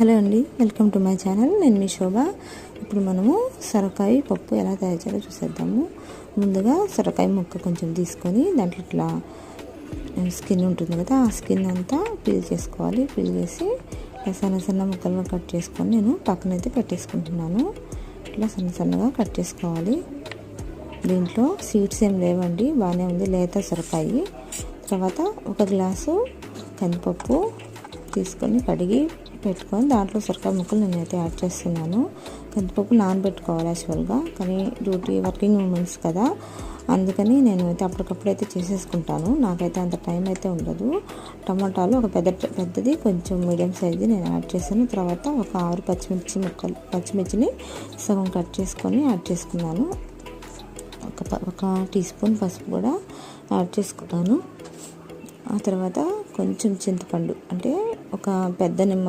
Hello అండి, welcome to my channel. నేను మీ శోభ. ఇప్పుడు మనము సొరకాయ పప్పు ఎలా తయారు చేయాలో చూసేద్దాము. ముందుగా సొరకాయ ముక్క కొంచెం తీసుకొని దాంట్లో ఇట్లా స్కిన్ ఉంటుంది కదా, ఆ స్కిన్ అంతా పీల్ చేసుకోవాలి. పీల్ చేసి సన్న సన్న ముక్కలుగా కట్ చేసుకొని నేను పక్కనైతే పెట్టేసుకుంటున్నాను. ఇట్లా సన్న సన్నగా కట్ చేసుకోవాలి. దీంట్లో సీడ్స్ ఏం లేవండి, బాగానే ఉంది లేత సొరకాయ. తర్వాత ఒక గ్లాసు కందిపప్పు తీసుకొని కడిగి పెట్టుకొని దాంట్లో సొరకాయ ముక్కలు నేనైతే యాడ్ చేస్తున్నాను. కందిపప్పు నానబెట్టుకోవాలి యాక్చువల్గా, కానీ వర్కింగ్ ఉమెన్స్ కదా, అందుకని అయితే అప్పటికప్పుడైతే చేసేసుకుంటాను. నాకైతే అంత టైం అయితే ఉండదు. టమాటాలు ఒక పెద్దది కొంచెం మీడియం సైజు నేను యాడ్ చేశాను. తర్వాత ఒక 6 పచ్చిమిర్చిని సగం కట్ చేసుకొని యాడ్ చేసుకున్నాను. ఒక టీ స్పూన్ పసుపు కూడా యాడ్ చేసుకున్నాను. ఆ తర్వాత కొంచెం చింతపండు, అంటే ఒక పెద్ద నిమ్మ